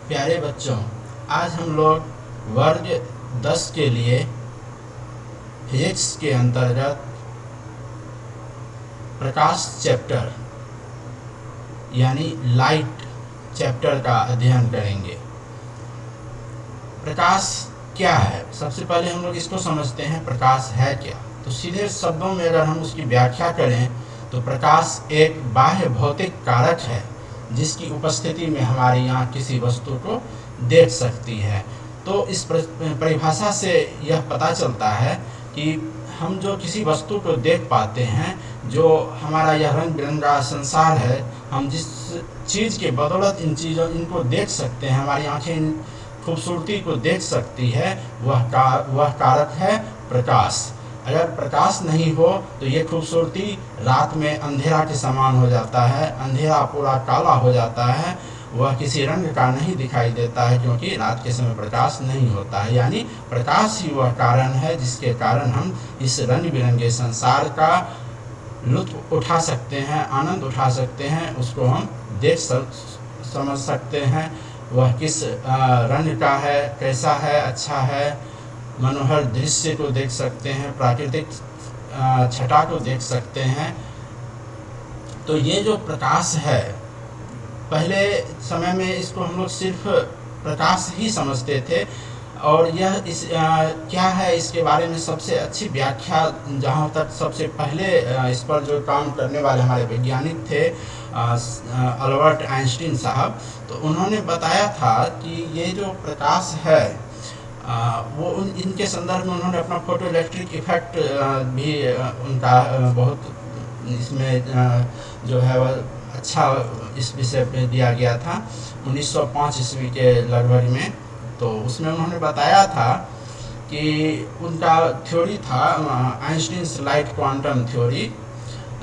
प्यारे बच्चों, आज हम लोग वर्ग 10 के लिए फिजिक्स के अंतर्गत प्रकाश चैप्टर यानी लाइट चैप्टर का अध्ययन करेंगे। प्रकाश क्या है? सबसे पहले हम लोग इसको समझते हैं, प्रकाश है क्या। तो सीधे शब्दों में अगर हम उसकी व्याख्या करें तो प्रकाश एक बाह्य भौतिक कारक है जिसकी उपस्थिति में हमारी आँख किसी वस्तु को देख सकती है। तो इस परिभाषा से यह पता चलता है कि हम जो किसी वस्तु को देख पाते हैं, जो हमारा यह रंग बिरंगा संसार है, हम जिस चीज़ के बदौलत इनको देख सकते हैं, हमारी आँखें इन खूबसूरती को देख सकती है, वह कारक है प्रकाश। अगर प्रकाश नहीं हो तो ये खूबसूरती रात में अंधेरा के समान हो जाता है, अंधेरा पूरा काला हो जाता है, वह किसी रंग का नहीं दिखाई देता है, क्योंकि रात के समय प्रकाश नहीं होता है। यानी प्रकाश ही वह कारण है जिसके कारण हम इस रंग बिरंगे संसार का लुत्फ उठा सकते हैं, आनंद उठा सकते हैं, उसको हम देख समझ सकते हैं। वह किस रंग का है, कैसा है, अच्छा है, मनोहर दृश्य को देख सकते हैं, प्राकृतिक छटा को देख सकते हैं। तो ये जो प्रकाश है, पहले समय में इसको हम लोग सिर्फ प्रकाश ही समझते थे, और यह क्या है, इसके बारे में सबसे अच्छी व्याख्या, जहाँ तक सबसे पहले इस पर जो काम करने वाले हमारे वैज्ञानिक थे अल्बर्ट आइंस्टीन साहब, तो उन्होंने बताया था कि ये जो प्रकाश है वो इनके संदर्भ में उन्होंने अपना फोटो इलेक्ट्रिक इफेक्ट भी उनका बहुत इसमें जो है वह अच्छा इस विषय पे दिया गया था 1905 ईस्वी के लगभग में। तो उसमें उन्होंने बताया था कि उनका थ्योरी था आइंस्टीन्स लाइट क्वांटम थ्योरी,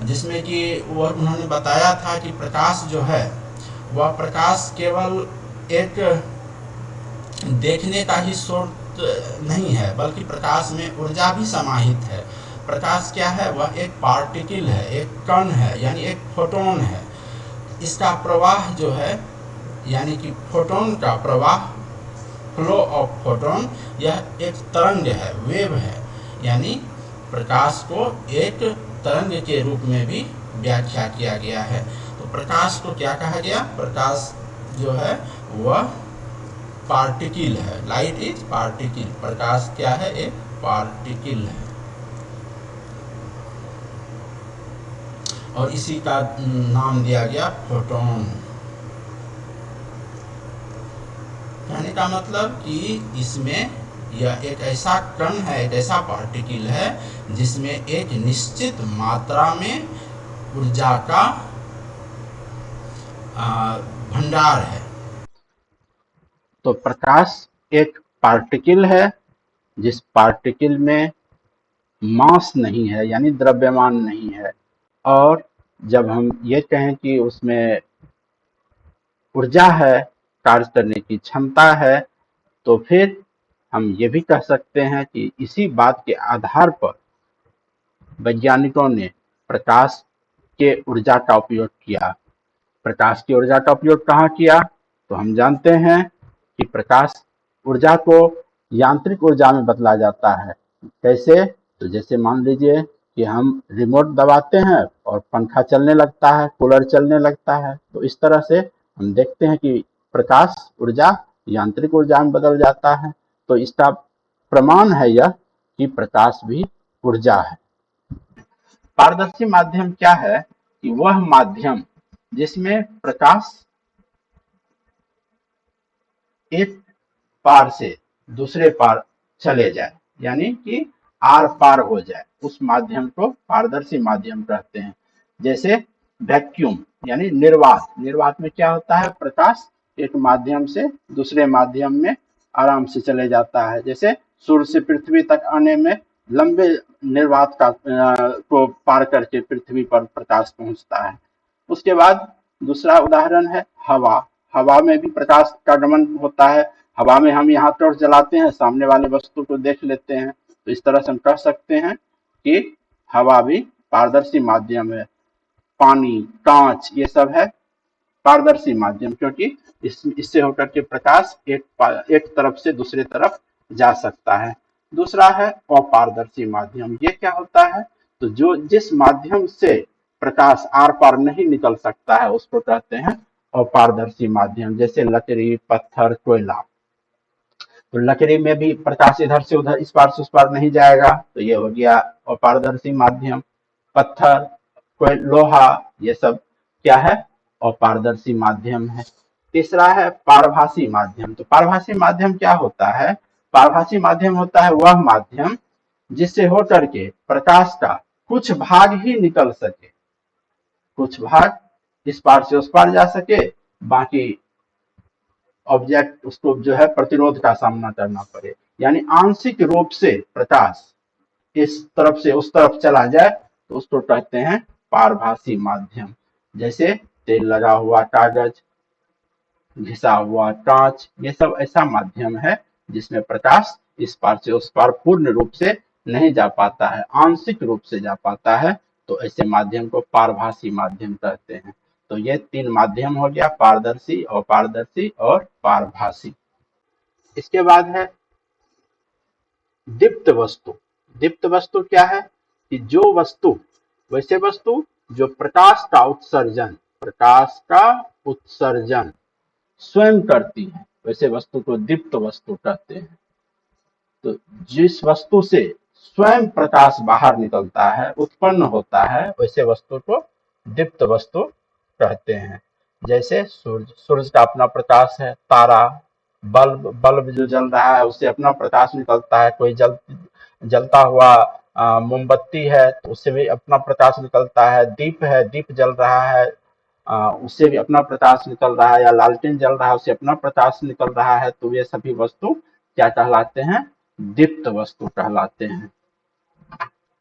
जिसमें कि वह उन्होंने बताया था कि प्रकाश जो है वह प्रकाश केवल एक देखने का ही स्रोत नहीं है, बल्कि प्रकाश में ऊर्जा भी समाहित है। प्रकाश क्या है? वह एक पार्टिकल है, एक कण है, यानी एक फोटोन है। इसका प्रवाह जो है, यानी कि फोटोन का प्रवाह, फ्लो ऑफ फोटोन, यह एक तरंग है, वेव है। यानी प्रकाश को एक तरंग के रूप में भी व्याख्या किया गया है। तो प्रकाश को क्या कहा गया? प्रकाश जो है वह पार्टिकल है। Light is particle. प्रकाश क्या है? एक पार्टिकल है, और इसी का नाम दिया गया फोटोन। कहने का मतलब कि इसमें यह एक ऐसा कण है, एक ऐसा पार्टिकल है जिसमें एक निश्चित मात्रा में ऊर्जा का भंडार है। तो प्रकाश एक पार्टिकल है जिस पार्टिकल में मास नहीं है, यानी द्रव्यमान नहीं है। और जब हम ये कहें कि उसमें ऊर्जा है, कार्य करने की क्षमता है, तो फिर हम ये भी कह सकते हैं कि इसी बात के आधार पर वैज्ञानिकों ने प्रकाश के ऊर्जा का उपयोग किया। प्रकाश की ऊर्जा का उपयोग कहाँ किया? तो हम जानते हैं कि प्रकाश ऊर्जा को यांत्रिक ऊर्जा में बदला जाता है। कैसे? तो जैसे मान लीजिए कि हम रिमोट दबाते हैं और पंखा चलने लगता है, कूलर चलने लगता है। तो इस तरह से हम देखते हैं कि प्रकाश ऊर्जा यांत्रिक ऊर्जा में बदल जाता है। तो इसका प्रमाण है यह कि प्रकाश भी ऊर्जा है। पारदर्शी माध्यम क्या है? कि वह माध्यम जिसमें प्रकाश एक पार से दूसरे पार चले जाए, यानी कि आर पार हो जाए, उस माध्यम को पारदर्शी माध्यम कहते हैं। जैसे वैक्यूम यानी निर्वात। निर्वात में क्या होता है? प्रकाश एक माध्यम से दूसरे माध्यम में आराम से चले जाता है। जैसे सूर्य से पृथ्वी तक आने में लंबे निर्वात का को पार करके पृथ्वी पर प्रकाश पहुंचता है। उसके बाद दूसरा उदाहरण है हवा। हवा में भी प्रकाश का गमन होता है। हवा में हम यहाँ टॉर्च जलाते हैं, सामने वाले वस्तु को देख लेते हैं। तो इस तरह से हम कह सकते हैं कि हवा भी पारदर्शी माध्यम है। पानी, कांच, ये सब है पारदर्शी माध्यम, क्योंकि इससे होकर के प्रकाश एक तरफ से दूसरी तरफ जा सकता है। दूसरा है अपारदर्शी माध्यम। ये क्या होता है? तो जो जिस माध्यम से प्रकाश आर पार नहीं निकल सकता है उसको कहते हैं अपारदर्शी माध्यम। जैसे लकड़ी, पत्थर, कोयला। तो लकड़ी में भी प्रकाश इधर से उधर, इस पार से उस पार नहीं जाएगा, तो ये हो गया अपारदर्शी माध्यम। पत्थर, कोई लोहा, ये सब क्या है? अपारदर्शी माध्यम है। तीसरा है पारभासी माध्यम। तो पारभासी माध्यम क्या होता है? पारभासी माध्यम होता है वह माध्यम जिससे होकर के प्रकाश का कुछ भाग ही निकल सके, कुछ भाग इस पार से उस पार जा सके, बाकी ऑब्जेक्ट उसको जो है प्रतिरोध का सामना करना पड़े। यानी आंशिक रूप से प्रकाश इस तरफ से उस तरफ चला जाए तो उसको कहते हैं पारभासी माध्यम। जैसे तेल लगा हुआ कागज, घिसा हुआ कांच, ये सब ऐसा माध्यम है जिसमें प्रकाश इस पार से उस पार पूर्ण रूप से नहीं जा पाता है, आंशिक रूप से जा पाता है। तो ऐसे माध्यम को पारभासी माध्यम कहते हैं। तो ये तीन माध्यम हो गया, पारदर्शी, अपारदर्शी और पारभासी। इसके बाद है दीप्त वस्तु। दीप्त वस्तु क्या है? कि जो वस्तु, वैसे वस्तु जो प्रकाश का उत्सर्जन स्वयं करती है, वैसे वस्तु को दीप्त वस्तु कहते हैं। तो जिस वस्तु से स्वयं प्रकाश बाहर निकलता है, उत्पन्न होता है, वैसे वस्तु को दीप्त वस्तु कहते हैं। जैसे सूरज का अपना प्रकाश है, तारा, बल्ब जो जल रहा है उससे अपना प्रकाश निकलता है, कोई जलता हुआ मोमबत्ती है तो उससे भी अपना प्रकाश निकलता है, दीप है, दीप जल रहा है उससे भी अपना प्रकाश निकल रहा है, या लालटेन जल रहा है उससे अपना प्रकाश निकल रहा है। तो ये सभी वस्तु क्या कहलाते हैं? दीप्त वस्तु कहलाते हैं।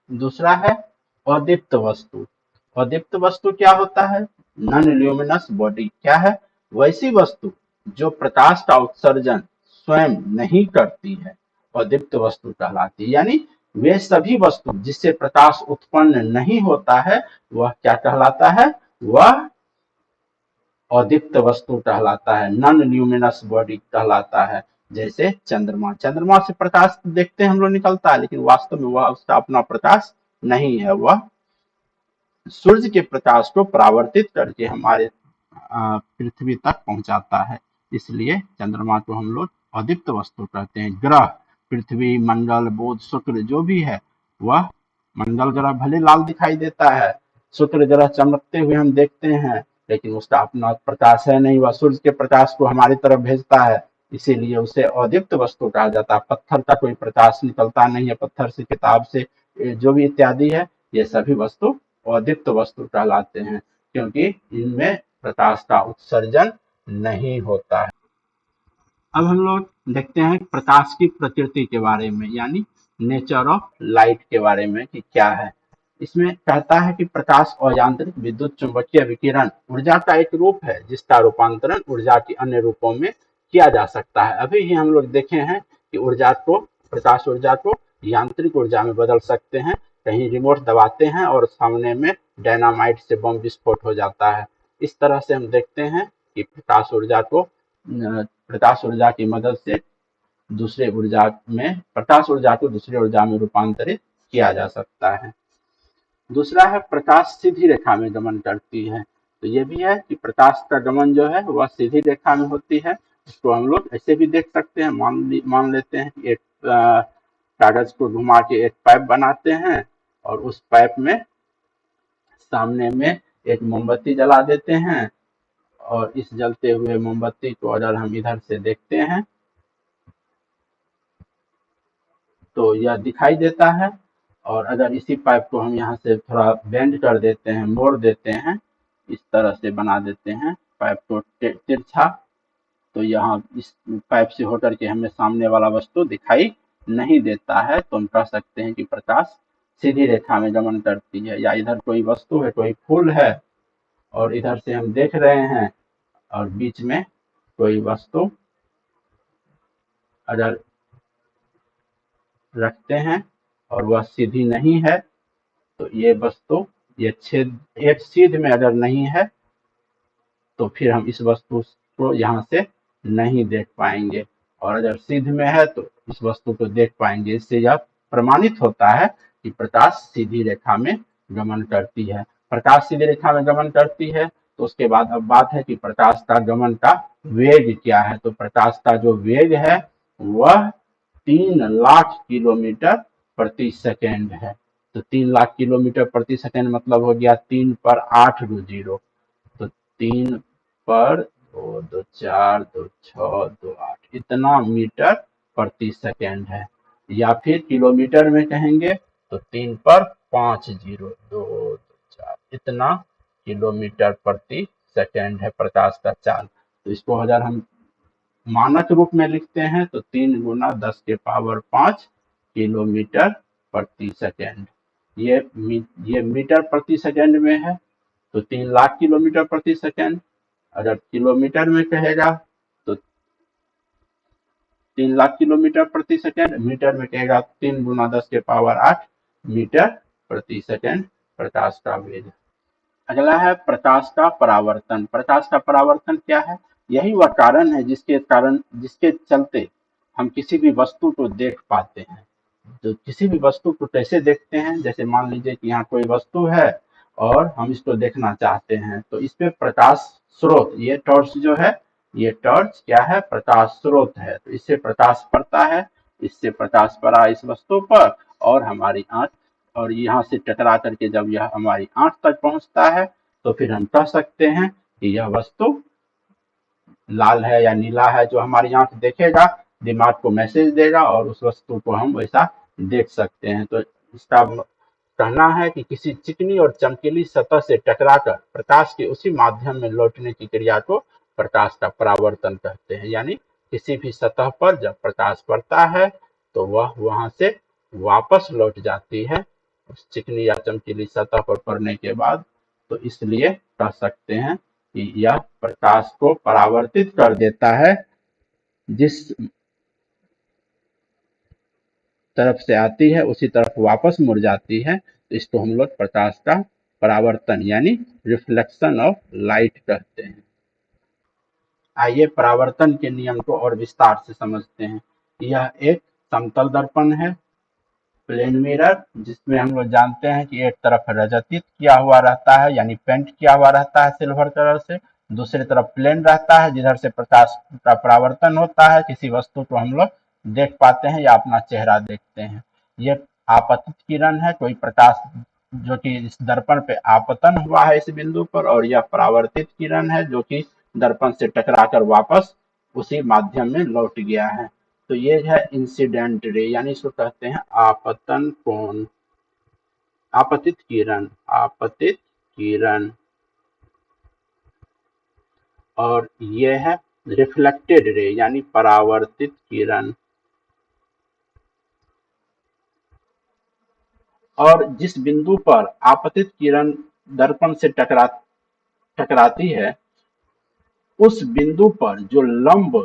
दूसरा है अदीप्त वस्तु। अदीप्त वस्तु क्या होता है? Non luminous body. क्या है? वैसी वस्तु जो प्रकाश का उत्सर्जन स्वयं नहीं करती है, अदीप्त वस्तु कहलाती है। यानी वे सभी वस्तु जिससे प्रकाश उत्पन्न नहीं होता है वह क्या कहलाता है? वह अदीप्त वस्तु कहलाता है, नॉन ल्यूमिनस बॉडी कहलाता है। जैसे चंद्रमा, चंद्रमा से प्रकाश देखते हैं हम लोग निकलता है, लेकिन वास्तव में वह उसका अपना प्रकाश नहीं है, वह सूर्य के प्रकाश को परावर्तित करके हमारे पृथ्वी तक पहुंचाता है। इसलिए चंद्रमा को हम लोग अदीप्त वस्तु कहते हैं। ग्रह, पृथ्वी, मंगल, बुध, शुक्र जो भी है, वह मंगल ग्रह भले लाल दिखाई देता है, शुक्र ग्रह चमकते हुए हम देखते हैं, लेकिन उसका अपना प्रकाश है नहीं, वह सूर्य के प्रकाश को हमारी तरफ भेजता है, इसीलिए उसे अदीप्त वस्तु कहा जाता है। पत्थर का कोई प्रकाश निकलता नहीं है, पत्थर से, किताब से, जो भी इत्यादि है, ये सभी वस्तु अदीप्त वस्तु कहलाते हैं, क्योंकि इनमें प्रकाश का उत्सर्जन नहीं होता है। अब हम लोग देखते हैं प्रकाश की प्रकृति के बारे में, यानी नेचर ऑफ लाइट के बारे में कि क्या है। इसमें कहता है कि प्रकाश अयांत्रिक विद्युत चुंबकीय विकिरण ऊर्जा का एक रूप है जिसका रूपांतरण ऊर्जा के अन्य रूपों में किया जा सकता है। अभी ही हम लोग देखे हैं कि प्रकाश ऊर्जा को यांत्रिक ऊर्जा में बदल सकते हैं। कहीं रिमोट दबाते हैं और सामने में डायनामाइट से बम विस्फोट हो जाता है। इस तरह से हम देखते हैं कि प्रकाश ऊर्जा की मदद से प्रकाश ऊर्जा को दूसरी ऊर्जा में रूपांतरित किया जा सकता है। दूसरा है प्रकाश सीधी रेखा में गमन करती है। तो ये भी है कि प्रकाश का गमन जो है वह सीधी रेखा में होती है। इसको हम लोग ऐसे भी देख सकते हैं, मान लेते हैं कि एक कागज को घुमा के एक पाइप बनाते हैं और उस पाइप में सामने में एक मोमबत्ती जला देते हैं, और इस जलते हुए मोमबत्ती को अगर हम इधर से देखते हैं तो यह दिखाई देता है, और अगर इसी पाइप को हम यहाँ से थोड़ा बेंड कर देते हैं, मोड़ देते हैं, इस तरह से बना देते हैं पाइप को तिरछा, तो यहाँ इस पाइप से होकर के हमें सामने वाला वस्तु दिखाई नहीं देता है। तो हम कह सकते हैं कि प्रकाश सीधी रेखा में गमन करती है। या इधर कोई वस्तु है, कोई फूल है, और इधर से हम देख रहे हैं और बीच में कोई वस्तु अगर रखते हैं और वह सीधी नहीं है, तो ये वस्तु एक सीध में अगर नहीं है तो फिर हम इस वस्तु को यहाँ से नहीं देख पाएंगे, और अगर सिद्ध में है तो इस वस्तु को देख पाएंगे। इससे यह प्रमाणित होता है कि प्रकाश सीधी रेखा में गमन करती है। प्रकाश सीधी रेखा में गमन करती है, तो उसके बाद अब बात है कि प्रकाश का गमन का वेग क्या है। तो प्रकाश का जो वेग है वह 3 लाख किलोमीटर प्रति सेकेंड है। तो 3 लाख किलोमीटर प्रति सेकेंड मतलब हो गया 3 पर 8 दो जीरो, तो 3 पर 2 2 4 2 6 2 8 इतना मीटर प्रति सेकेंड है। या फिर किलोमीटर में कहेंगे तो 3 पर 5 जीरो 2 2 4 इतना किलोमीटर प्रति सेकेंड है प्रकाश का चाल। तो इसको अगर हम मानक रूप में लिखते हैं तो 3 गुना 10 के पावर 5 किलोमीटर प्रति सेकेंड। ये मीटर प्रति सेकेंड में है, तो 3 लाख किलोमीटर प्रति सेकेंड। अगर किलोमीटर में कहेगा तो 3 लाख किलोमीटर प्रति सेकेंड, मीटर में कहेगा 3 गुना 10 के पावर 8 मीटर प्रति सेकेंड प्रकाश का वेग। अगला है प्रकाश का परावर्तन। प्रकाश का परावर्तन क्या है? यही वह कारण है जिसके चलते हम किसी भी वस्तु को देख पाते हैं। तो किसी भी वस्तु को कैसे देखते हैं? जैसे मान लीजिए कि यहाँ कोई वस्तु है और हम इसको देखना चाहते हैं, तो इस पे प्रकाश स्रोत, ये टॉर्च जो है, ये टॉर्च क्या है? प्रकाश स्रोत है। तो इससे प्रकाश पड़ता है, इससे प्रकाश पड़ा इस वस्तु पर और हमारी आंख, और यहाँ से टकरा करके जब यह हमारी आंख तक पहुंचता है तो फिर हम कह सकते हैं कि यह वस्तु लाल है या नीला है। जो हमारी आंख देखेगा, दिमाग को मैसेज देगा और उस वस्तु को हम वैसा देख सकते हैं। तो इसका कहना है कि किसी चिकनी और चमकीली सतह से टकराकर प्रकाश के उसी माध्यम में लौटने की क्रिया को प्रकाश का परावर्तन कहते हैं। यानी किसी भी सतह पर जब प्रकाश पड़ता है तो वह वहां से वापस लौट जाती है उस चिकनी या चमकीली सतह पर पड़ने के बाद। तो इसलिए कह सकते हैं कि यह प्रकाश को परावर्तित कर देता है, जिस तरफ से आती है उसी तरफ वापस मुड़ जाती है। तो इसको हम लोग प्रकाश का परावर्तन यानी रिफ्लेक्शन ऑफ लाइट कहते हैं। आइए परावर्तन के नियम को और विस्तार से समझते हैं। यह एक समतल दर्पण है, प्लेन मिरर, जिसमें हम लोग जानते हैं कि एक तरफ रजतित किया हुआ रहता है यानी पेंट किया हुआ रहता है सिल्वर कलर से, दूसरी तरफ प्लेन रहता है जिधर से प्रकाश का परावर्तन होता है। किसी वस्तु को हम लोग देख पाते हैं या अपना चेहरा देखते हैं। ये आपतित किरण है, कोई प्रकाश जो कि इस दर्पण पे आपतन हुआ है इस बिंदु पर, और यह परावर्तित किरण है जो कि दर्पण से टकराकर वापस उसी माध्यम में लौट गया है। तो ये है इंसिडेंट रे, यानी इसको कहते हैं आपतन कोण, आपतित किरण, आपतित किरण। और ये है रिफ्लेक्टेड रे यानी परावर्तित किरण। और जिस बिंदु पर आपतित किरण दर्पण से टकराती है उस बिंदु पर जो लंब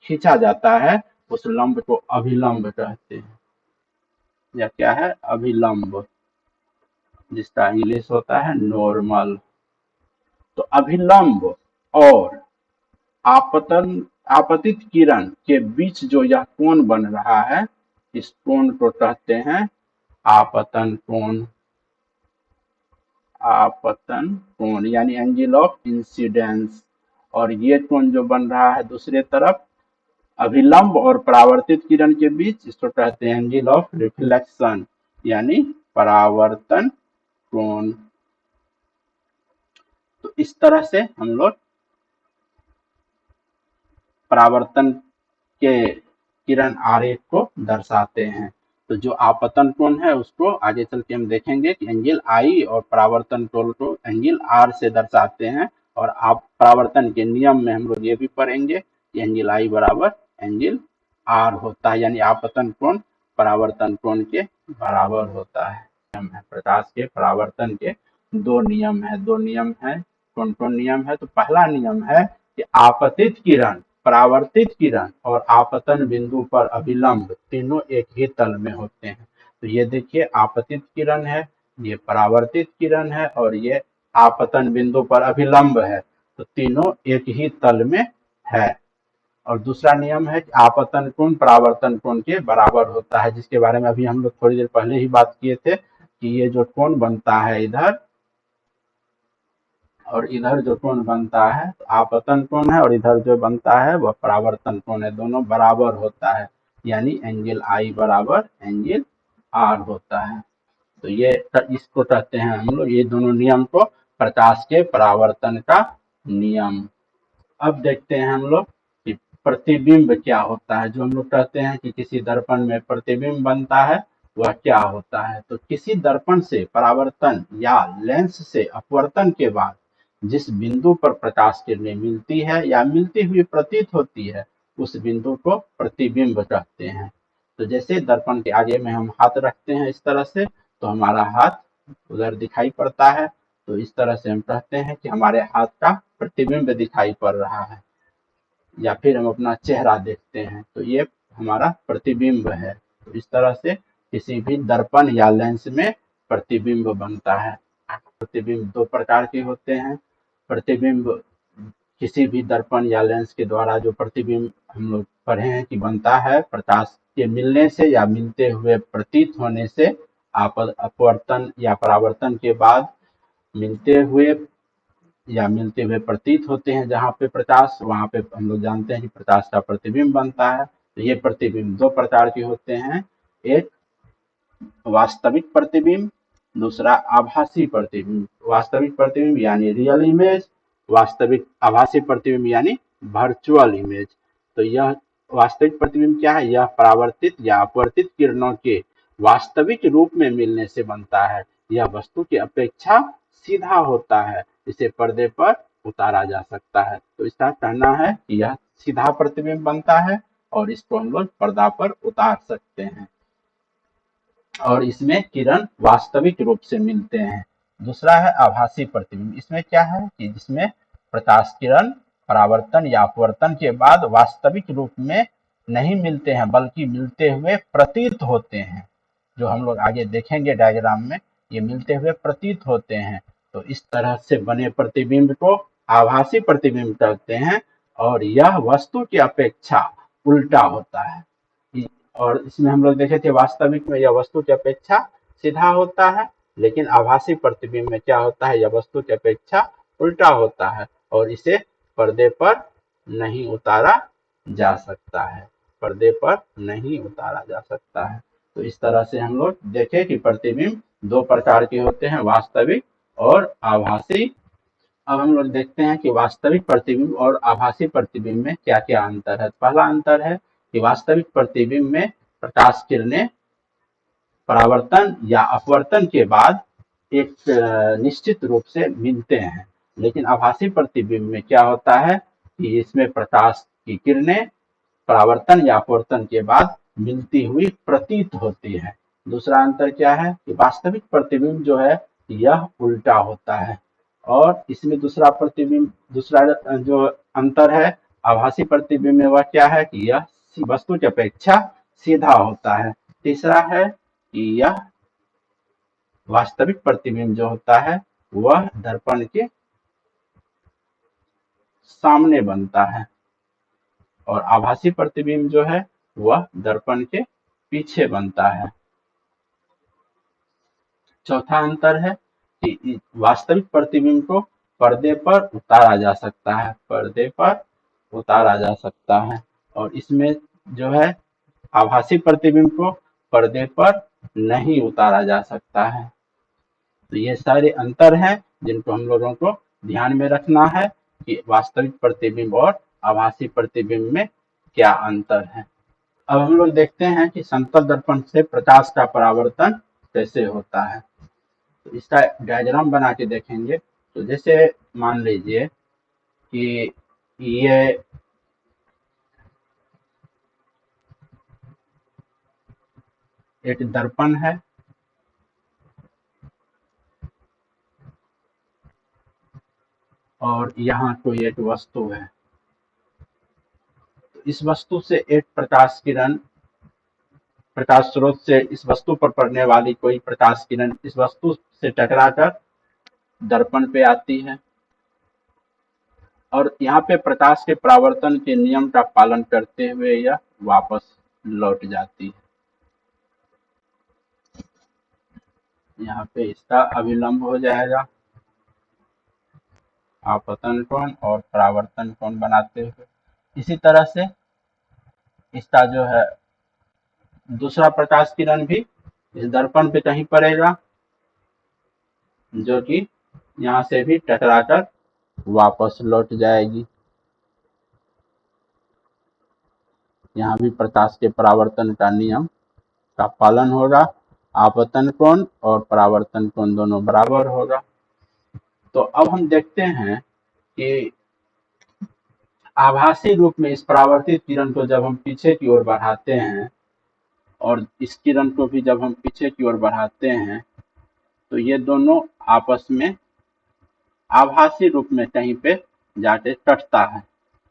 खींचा जाता है उस लंब को अभिलंब कहते हैं। या क्या है? अभिलंब, जिसका इंग्लिश होता है नॉर्मल। तो अभिलंब और आपतित किरण के बीच जो यह कोण बन रहा है, इस कोण को कहते हैं आपतन कोण। आपतन कोण यानी एंगल ऑफ इंसिडेंस। और ये कोण जो बन रहा है दूसरे तरफ अभिलंब और परावर्तित किरण के बीच, इसको कहते हैं एंगल ऑफ रिफ्लेक्शन यानी परावर्तन कोण। तो इस तरह से हम लोग परावर्तन के किरण आरेख को दर्शाते हैं। तो जो आपतन कोण है उसको आगे चल के हम देखेंगे कि एंगल आई और परावर्तन कोण को एंगल आर से दर्शाते हैं। और आप परावर्तन के नियम में हम लोग ये भी पढ़ेंगे कि एंगल आई बराबर एंगल आर होता है, यानी आपतन कोण परावर्तन कोण के बराबर होता है। प्रकाश के परावर्तन के दो नियम है। दो नियम है, कौन कौन नियम है? तो पहला नियम है कि आपतित किरण, परावर्तित किरण और आपतन बिंदु पर अभिलंब तीनों एक ही तल में होते हैं। तो ये देखिए आपतित किरण है, ये परावर्तित किरण है और ये आपतन बिंदु पर अभिलंब है। तो तीनों एक ही तल में है। और दूसरा नियम है कि आपतन कोण परावर्तन कोण के बराबर होता है, जिसके बारे में अभी हम लोग थोड़ी देर पहले ही बात किए थे कि ये जो कोण बनता है इधर और इधर जो कोण बनता है तो आपतन कोण है, और इधर जो बनता है वह परावर्तन कोण है, दोनों बराबर होता है, यानी एंगल आई बराबर एंगल आर होता है। तो ये इसको कहते हैं हम लोग, ये दोनों नियम को प्रकाश के परावर्तन का नियम। अब देखते हैं हम लोग कि प्रतिबिंब क्या होता है। जो हम लोग कहते हैं कि किसी दर्पण में प्रतिबिंब बनता है वह क्या होता है। तो किसी दर्पण से परावर्तन या लेंस से अपवर्तन के बाद जिस बिंदु पर प्रकाश किरणें मिलती है या मिलती हुई प्रतीत होती है उस बिंदु को प्रतिबिंब कहते हैं। तो जैसे दर्पण के आगे में हम हाथ रखते हैं इस तरह से, तो हमारा हाथ उधर दिखाई पड़ता है, तो इस तरह से हम कहते हैं कि हमारे हाथ का प्रतिबिंब दिखाई पड़ रहा है। या फिर हम अपना चेहरा देखते हैं तो ये हमारा प्रतिबिंब है। तो इस तरह से किसी भी दर्पण या लेंस में प्रतिबिंब बनता है। प्रतिबिंब दो प्रकार के होते हैं। प्रतिबिंब किसी भी दर्पण या लेंस के द्वारा जो प्रतिबिंब हम लोग पढ़े हैं कि बनता है प्रकाश के मिलने से या मिलते हुए प्रतीत होने से, अपवर्तन या परावर्तन के बाद मिलते हुए प्रतीत होते हैं जहाँ पे प्रकाश, वहाँ पे हम लोग जानते हैं कि प्रकाश का प्रतिबिंब बनता है। तो ये प्रतिबिंब दो प्रकार के होते हैं, एक वास्तविक प्रतिबिंब, दूसरा आभासी प्रतिबिंब। वास्तविक प्रतिबिंब यानी रियल इमेज, वास्तविक आभासी प्रतिबिंब यानी वर्चुअल इमेज। तो यह वास्तविक प्रतिबिंब क्या है, यह परावर्तित या अपवर्तित किरणों के वास्तविक रूप में मिलने से बनता है। यह वस्तु की अपेक्षा सीधा होता है, इसे पर्दे पर उतारा जा सकता है। तो इसका कहना है कि यह सीधा प्रतिबिंब बनता है और इसको हम लोग पर्दा पर उतार सकते हैं और इसमें किरण वास्तविक रूप से मिलते हैं। दूसरा है आभासी प्रतिबिंब। इसमें क्या है कि जिसमें प्रकाश किरण परावर्तन या अपवर्तन के बाद वास्तविक रूप में नहीं मिलते हैं बल्कि मिलते हुए प्रतीत होते हैं। जो हम लोग आगे देखेंगे डायग्राम में, ये मिलते हुए प्रतीत होते हैं। तो इस तरह से बने प्रतिबिंब को आभासी प्रतिबिंब कहते हैं और यह वस्तु की अपेक्षा उल्टा होता है। और इसमें हम लोग देखे थे वास्तविक में यह वस्तु की अपेक्षा सीधा होता है, लेकिन आभासी प्रतिबिंब में क्या होता है, यह वस्तु की अपेक्षा उल्टा होता है और इसे पर्दे पर नहीं उतारा जा सकता है। पर्दे पर नहीं उतारा जा सकता है। तो इस तरह से हम लोग देखें कि प्रतिबिंब दो प्रकार के होते हैं, वास्तविक और आभासी। अब हम लोग देखते हैं कि वास्तविक प्रतिबिंब और आभासी प्रतिबिंब में क्या क्या अंतर है। पहला अंतर है कि वास्तविक प्रतिबिंब में प्रकाश किरणें परावर्तन या अपवर्तन के बाद एक निश्चित रूप से मिलते हैं, लेकिन आभासी प्रतिबिंब में क्या होता है कि इसमें प्रकाश की किरणें परावर्तन या अपवर्तन के बाद मिलती हुई प्रतीत होती है। दूसरा अंतर क्या है कि वास्तविक प्रतिबिंब जो है यह उल्टा होता है और इसमें दूसरा जो अंतर है आभासी प्रतिबिंब में वह क्या है कि यह वस्तु की अपेक्षा सीधा होता है। तीसरा है कि यह वास्तविक प्रतिबिंब जो होता है वह दर्पण के सामने बनता है और आभासी प्रतिबिंब जो है वह दर्पण के पीछे बनता है। चौथा अंतर है कि वास्तविक प्रतिबिंब को पर्दे पर उतारा जा सकता है, पर्दे पर उतारा जा सकता है और इसमें जो है आभासी प्रतिबिंब को पर्दे पर नहीं उतारा जा सकता है। तो ये सारे अंतर हैं जिनको हम लोगों को ध्यान में रखना है कि वास्तविक प्रतिबिंब और आभासी प्रतिबिंब में क्या अंतर है। अब हम लोग देखते हैं कि समतल दर्पण से प्रकाश का परावर्तन कैसे होता है। तो इसका डायग्राम बना के देखेंगे। तो जैसे मान लीजिए कि ये एक दर्पण है और यहाँ कोई एक वस्तु है। तो इस वस्तु से एक प्रकाश किरण, प्रकाश स्रोत से इस वस्तु पर पड़ने वाली कोई प्रकाश किरण इस वस्तु से टकराकर दर्पण पे आती है और यहाँ पे प्रकाश के परावर्तन के नियम का पालन करते हुए यह वापस लौट जाती है। यहाँ पे इसका अभिलंब हो जाएगा आपतन कोण और परावर्तन कोण बनाते हुए। इसी तरह से इसका जो है दूसरा प्रकाश किरण भी इस दर्पण पे कहीं पड़ेगा, जो कि यहाँ से भी टकराकर वापस लौट जाएगी। यहाँ भी प्रकाश के परावर्तन का नियम का पालन होगा, आपतन कोण और परावर्तन कोण दोनों बराबर होगा। तो अब हम देखते हैं कि आभासी रूप में इस परावर्तित किरण को जब हम पीछे की ओर बढ़ाते हैं और इस किरण को भी जब हम पीछे की ओर बढ़ाते हैं तो ये दोनों आपस में आभासी रूप में कहीं पे जाके कटता है।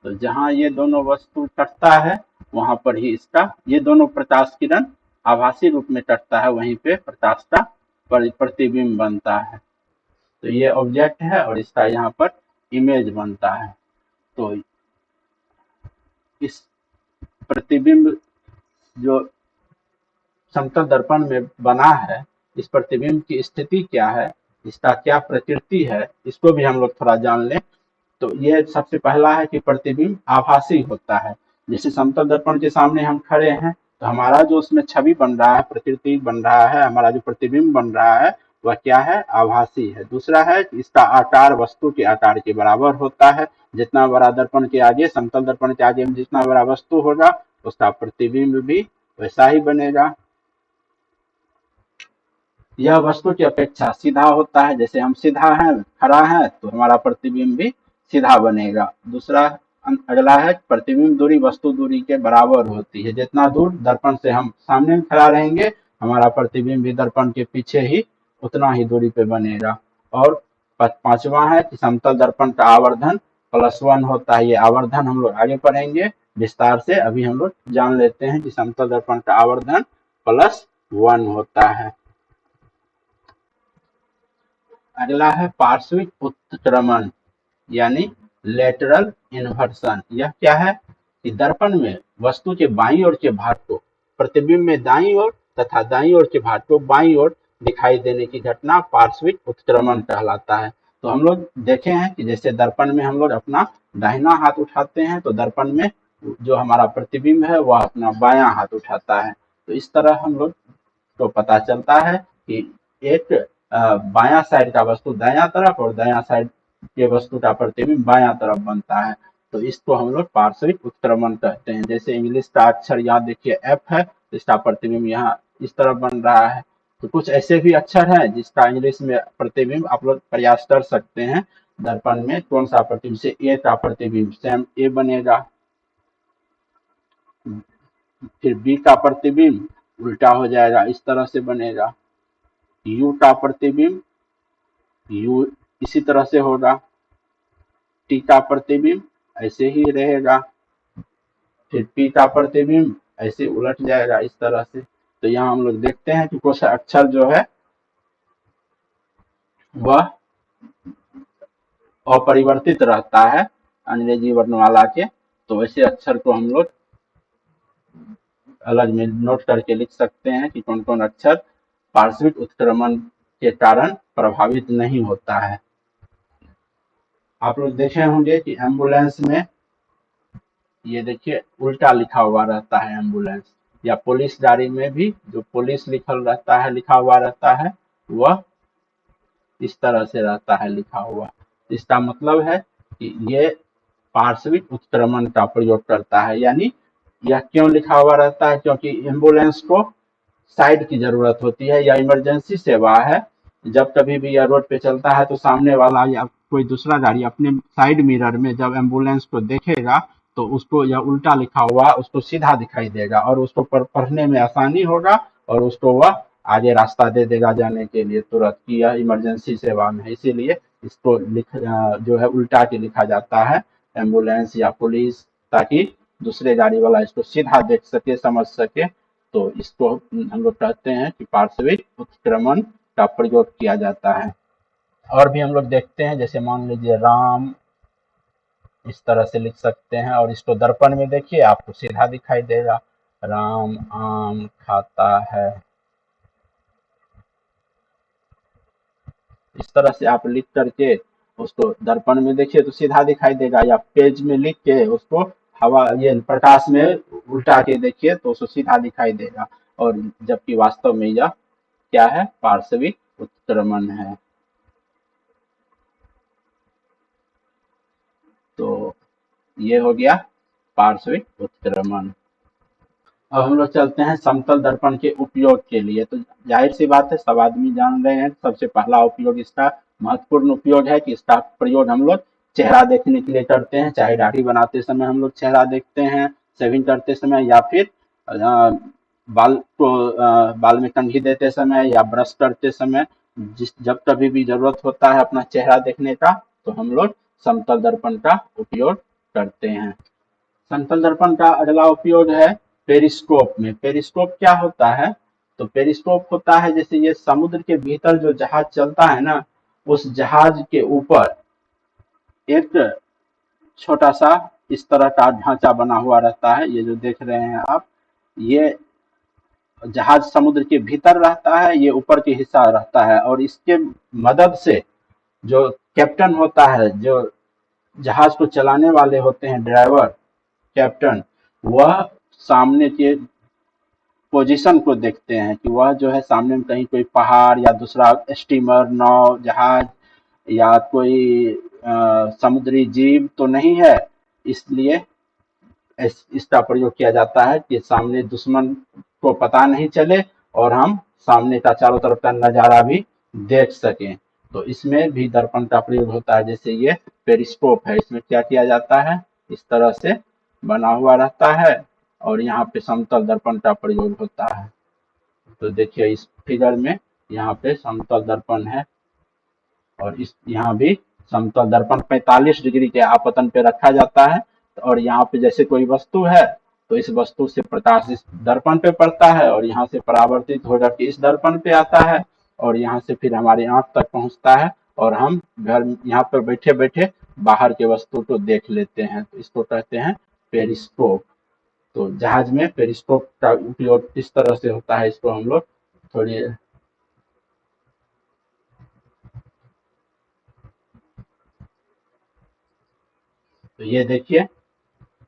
तो जहां ये दोनों वस्तु कटता है वहां पर ही इसका ये दोनों प्रकाश किरण आभासी रूप में कटता है, वहीं पे प्रकाश का प्रतिबिंब बनता है। तो ये ऑब्जेक्ट है और इसका यहाँ पर इमेज बनता है। तो इस प्रतिबिंब जो समतल दर्पण में बना है, इस प्रतिबिंब की स्थिति क्या है, इसका क्या प्रकृति है, इसको भी हम लोग थोड़ा जान लें। तो ये सबसे पहला है कि प्रतिबिंब आभासी होता है। जैसे समतल दर्पण के सामने हम खड़े हैं तो हमारा जो उसमें छवि बन रहा है, प्रकृति बन रहा है, हमारा जो प्रतिबिंब बन रहा है वह क्या है, आभासी है। दूसरा है कि इसका आकार वस्तु के आकार के बराबर होता है। जितना बड़ा दर्पण के आगे, समतल दर्पण के आगे में जितना बड़ा वस्तु होगा उसका प्रतिबिंब भी वैसा ही बनेगा। यह वस्तु की अपेक्षा सीधा होता है। जैसे हम सीधा है, खड़ा है, तो हमारा प्रतिबिंब भी सीधा बनेगा। दूसरा अगला है प्रतिबिंब दूरी वस्तु दूरी के बराबर होती है। जितना दूर दर्पण से हम सामने में खड़ा रहेंगे हमारा प्रतिबिंब भी दर्पण के पीछे ही उतना ही दूरी पे बनेगा। और पांचवा है कि समतल दर्पण का आवर्धन +1 होता है। ये आवर्धन हम लोग आगे पढ़ेंगे विस्तार से, अभी हम लोग जान लेते हैं कि समतल दर्पण का आवर्धन +1 होता है। अगला है पार्श्विक उत्क्रमण यानी लेटरल इन्वर्सन। यह क्या है कि दर्पण में वस्तु के बाईं ओर के भाग को प्रतिबिंब में दाईं ओर तथा दाईं ओर के भाग को बाईं ओर दिखाई देने की घटना पार्श्विक उत्क्रमण कहलाता है। तो हम लोग देखे हैं कि जैसे दर्पण में हम लोग अपना दाहिना हाथ उठाते हैं तो दर्पण में जो हमारा प्रतिबिंब है वह अपना बायां हाथ उठाता है। तो इस तरह हम लोग को पता चलता है कि एक बायां साइड का वस्तु दायां तरफ और दायां साइड के वस्तु का प्रतिबिंब बायां तरफ बनता है। तो इसको हम लोग पार्श्विक उत्क्रमण कहते हैं। जैसे इंग्लिश का अक्षर यहाँ देखिए एफ है, तो इसका प्रतिबिंब यहाँ इस तरफ बन रहा है। तो कुछ ऐसे भी अक्षर हैं जिसका इंग्लिश में प्रतिबिंब आप लोग प्रयास कर सकते हैं। दर्पण में कौन सा प्रतिबिंब, से ए का प्रतिबिंब सेम ए बनेगा, फिर बी का प्रतिबिंब उल्टा हो जाएगा, इस तरह से बनेगा। यू का प्रतिबिंब यू इसी तरह से होगा, टी का प्रतिबिंब ऐसे ही रहेगा, फिर पी का प्रतिबिंब ऐसे उलट जाएगा इस तरह से। तो यहाँ हम लोग देखते हैं कि कुछ अक्षर जो है वह अपरिवर्तित रहता है अंग्रेजी वर्णमाला के। तो वैसे अक्षर को हम लोग अलग में नोट करके लिख सकते हैं कि कौन कौन अक्षर पार्श्विक उत्क्रमण के कारण प्रभावित नहीं होता है। आप लोग देखे होंगे कि एम्बुलेंस में ये देखिए उल्टा लिखा हुआ रहता है एम्बुलेंस, या पुलिस गाड़ी में भी जो पुलिस लिखल रहता है, लिखा हुआ रहता है, वह इस तरह से रहता है लिखा हुआ। इसका मतलब है कि ये पार्श्विक उत्क्रमण का प्रयोग करता है। यानी यह क्यों लिखा हुआ रहता है, क्योंकि एम्बुलेंस को साइड की जरूरत होती है या इमरजेंसी सेवा है। जब कभी भी यह रोड पे चलता है तो सामने वाला या कोई दूसरा गाड़ी अपने साइड मिरर में जब एम्बुलेंस को देखेगा तो उसको यह उल्टा लिखा हुआ उसको सीधा दिखाई देगा और उसको पढ़ने में आसानी होगा और उसको वह आगे रास्ता दे देगा जाने के लिए तुरंत, कि यह इमरजेंसी सेवा में है। इसीलिए इसको जो है उल्टा के लिखा जाता है एम्बुलेंस या पुलिस, ताकि दूसरे गाड़ी वाला इसको सीधा देख सके, समझ सके। तो इसको हम लोग कहते हैं कि पार्श्विक उत्क्रमण का प्रयोग किया जाता है। और भी हम लोग देखते हैं, जैसे मान लीजिए राम इस तरह से लिख सकते हैं। और इसको दर्पण में देखिए आपको सीधा दिखाई देगा, राम आम खाता है। इस तरह से आप लिख करके उसको दर्पण में देखिए तो सीधा दिखाई देगा, या पेज में लिख के उसको हवा ये प्रकाश में उल्टा के देखिए तो उसको सीधा दिखाई देगा। और जबकि वास्तव में यह क्या है, पार्श्विक उत्क्रमण है। तो ये हो गया पार्श्विक उत्क्रमण। अब हम लोग चलते हैं समतल दर्पण के उपयोग के लिए। तो जाहिर सी बात है, सब आदमी जान रहे हैं, सबसे पहला उपयोग इसका महत्वपूर्ण उपयोग है कि इसका प्रयोग हम लोग चेहरा देखने के लिए करते हैं। चाहे दाढ़ी बनाते समय हम लोग चेहरा देखते हैं, शेविंग करते समय, या फिर बाल में कंघी देते समय, या ब्रश करते समय, जब कभी भी जरूरत होता है अपना चेहरा देखने का, तो हम लोग समतल दर्पण का उपयोग करते हैं। समतल दर्पण का अगला उपयोग है पेरिस्कोप में। पेरिस्कोप क्या होता है? तो पेरिस्कोप होता है, जैसे ये समुद्र के भीतर जो जहाज चलता है ना, उस जहाज के ऊपर एक छोटा सा इस तरह का ढांचा बना हुआ रहता है। ये जो देख रहे हैं आप, ये जहाज समुद्र के भीतर रहता है, ये ऊपर के हिस्सा रहता है, और इसके मदद से जो कैप्टन होता है, जो जहाज को चलाने वाले होते हैं, ड्राइवर, कैप्टन, वह सामने के पोजीशन को देखते हैं कि वह जो है सामने में कहीं कोई पहाड़ या दूसरा स्टीमर, नाव, जहाज या कोई समुद्री जीव तो नहीं है। इसलिए इसका प्रयोग किया जाता है कि सामने दुश्मन को पता नहीं चले और हम सामने का चारों तरफ का नजारा भी देख सकें। तो इसमें भी दर्पण का प्रयोग होता है। जैसे ये पेरिस्कोप है, इसमें क्या किया जाता है, इस तरह से बना हुआ रहता है और यहाँ पे समतल दर्पण का प्रयोग होता है। तो देखिए इस फिगर में यहाँ पे समतल दर्पण है, और इस यहाँ भी समतल दर्पण 45 डिग्री के आपतन पे रखा जाता है। और यहाँ पे जैसे कोई वस्तु है तो इस वस्तु से प्रकाश इस दर्पण पे पड़ता है और यहाँ से परावर्तित होकर के इस दर्पण पे आता है और यहाँ से फिर हमारी आंख तक पहुंचता है और हम घर यहाँ पर बैठे बैठे बाहर के वस्तु को देख लेते हैं। तो इसको कहते हैं पेरिस्कोप। तो जहाज में पेरिस्कोप का उपयोग किस तरह से होता है, इसको हम लोग थोड़ी तो ये देखिए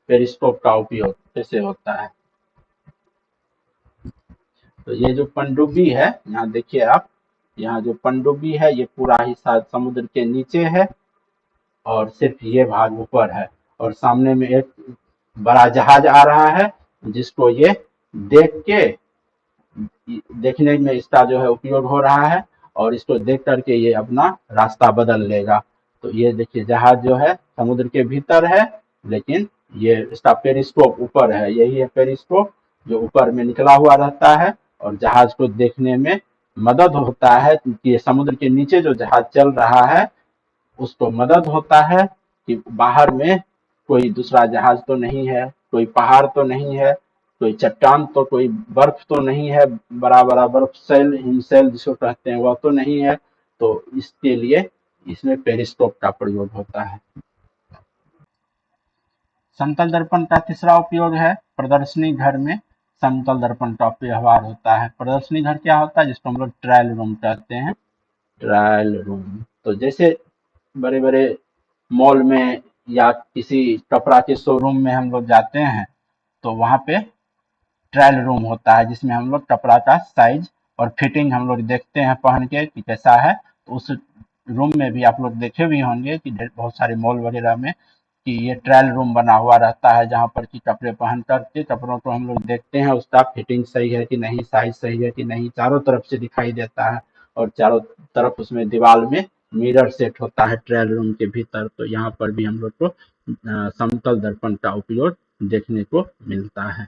पेरिस्कोप का उपयोग कैसे होता है। तो ये जो पनडुब्बी है, यहाँ देखिए आप, यहाँ जो पनडुब्बी है ये पूरा हिस्सा समुद्र के नीचे है और सिर्फ ये भाग ऊपर है, और सामने में एक बड़ा जहाज आ रहा है जिसको ये देख के देखने में इसका जो है उपयोग हो रहा है, और इसको देख करके ये अपना रास्ता बदल लेगा। तो ये देखिए जहाज जो है समुद्र के भीतर है, लेकिन ये इसका पेरिस्कोप ऊपर है। यही है पेरिस्कोप जो ऊपर में निकला हुआ रहता है और जहाज को देखने में मदद होता है, क्योंकि ये समुद्र के नीचे जो जहाज चल रहा है उसको मदद होता है कि बाहर में कोई दूसरा जहाज तो नहीं है, कोई पहाड़ तो नहीं है, कोई चट्टान तो, कोई बर्फ तो नहीं है, बड़ा बड़ा बर्फ सेल, हिमसेल जिसको कहते हैं, वह तो नहीं है। तो इसके लिए इसमें पेरिस्कोप का प्रयोग होता है। समतल दर्पण का तीसरा उपयोग है प्रदर्शनी घर में समतल दर्पण का व्यवहार होता है। प्रदर्शनी घर क्या होता है, जिसको हम लोग ट्रायल रूम कहते हैं, ट्रायल रूम। तो जैसे बड़े बड़े मॉल में या किसी कपड़ा के शोरूम में हम लोग जाते हैं तो वहाँ पे ट्रायल रूम होता है, जिसमें हम लोग कपड़ा का साइज और फिटिंग हम लोग देखते हैं पहन के कि कैसा है। तो उस रूम में भी आप लोग देखे भी होंगे कि बहुत सारे मॉल वगैरह में कि ये ट्रायल रूम बना हुआ रहता है, जहाँ पर कि कपड़े पहन करके कपड़ों को हम लोग देखते हैं, उसका फिटिंग सही है कि नहीं, साइज सही है कि नहीं, चारों तरफ से दिखाई देता है। और चारों तरफ उसमें दीवार में मिरर सेट होता है ट्रायल रूम के भीतर। तो यहाँ पर भी हम लोग को समतल दर्पण का उपयोग देखने को मिलता है।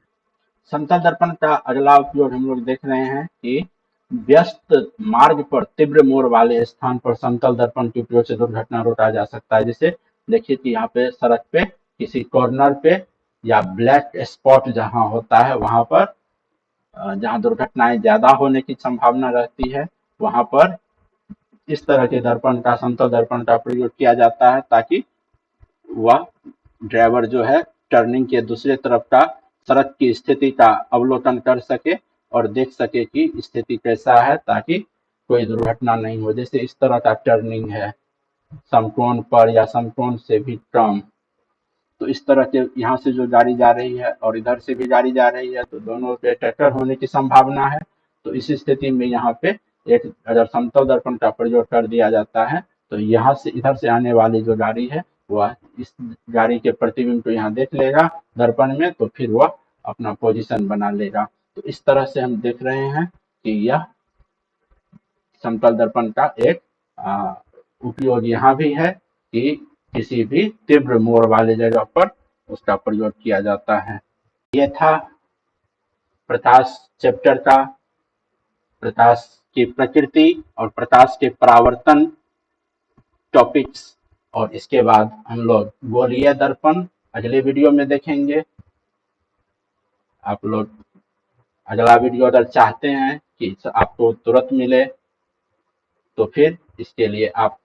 समतल दर्पण का अगला उपयोग हम लोग देख रहे हैं कि व्यस्त मार्ग पर तीव्र मोड़ वाले स्थान पर समतल दर्पण के उपयोग से दुर्घटना रोका जा सकता है। जैसे देखिए कि यहाँ पे सड़क पे किसी कॉर्नर पे या ब्लैक स्पॉट जहाँ होता है वहां पर जहाँ दुर्घटनाएं ज्यादा होने की संभावना रहती है, वहां पर इस तरह के दर्पण का, समतल दर्पण का प्रयोग किया जाता है ताकि वह ड्राइवर जो है टर्निंग के दूसरे तरफ का सड़क की स्थिति का अवलोकन कर सके और देख सके कि स्थिति कैसा है, ताकि कोई दुर्घटना नहीं हो। जैसे इस तरह का टर्निंग है समकोण पर या समकोण से भी कम, तो इस तरह के यहाँ से जो गाड़ी जा रही है और इधर से भी गाड़ी जा रही है, तो दोनों पे टक्कर होने की संभावना है। तो इस स्थिति में यहाँ पे एक अगर समतल दर्पण का प्रयोग कर दिया जाता है, तो यहाँ से इधर से आने वाली जो गाड़ी है वह इस गाड़ी के प्रतिबिंब को यहाँ देख लेगा दर्पण में, तो फिर वह अपना पोजीशन बना लेगा। तो इस तरह से हम देख रहे हैं कि यह समतल दर्पण का एक उपयोग यहाँ भी है कि किसी भी तीव्र मोड़ वाले जगह पर उसका प्रयोग किया जाता है। यह था प्रकाश चैप्टर का प्रकाश की प्रकृति और प्रकाश के परावर्तन टॉपिक्स, और इसके बाद हम लोग गोलीय दर्पण अगले वीडियो में देखेंगे। आप लोग अगला वीडियो अगर चाहते हैं कि आपको तुरंत मिले, तो फिर इसके लिए आप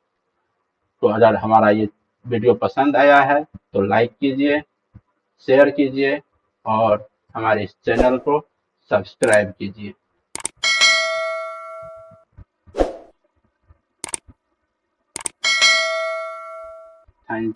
तो अगर हमारा ये वीडियो पसंद आया है तो लाइक कीजिए, शेयर कीजिए और हमारे इस चैनल को सब्सक्राइब कीजिए। Thank you.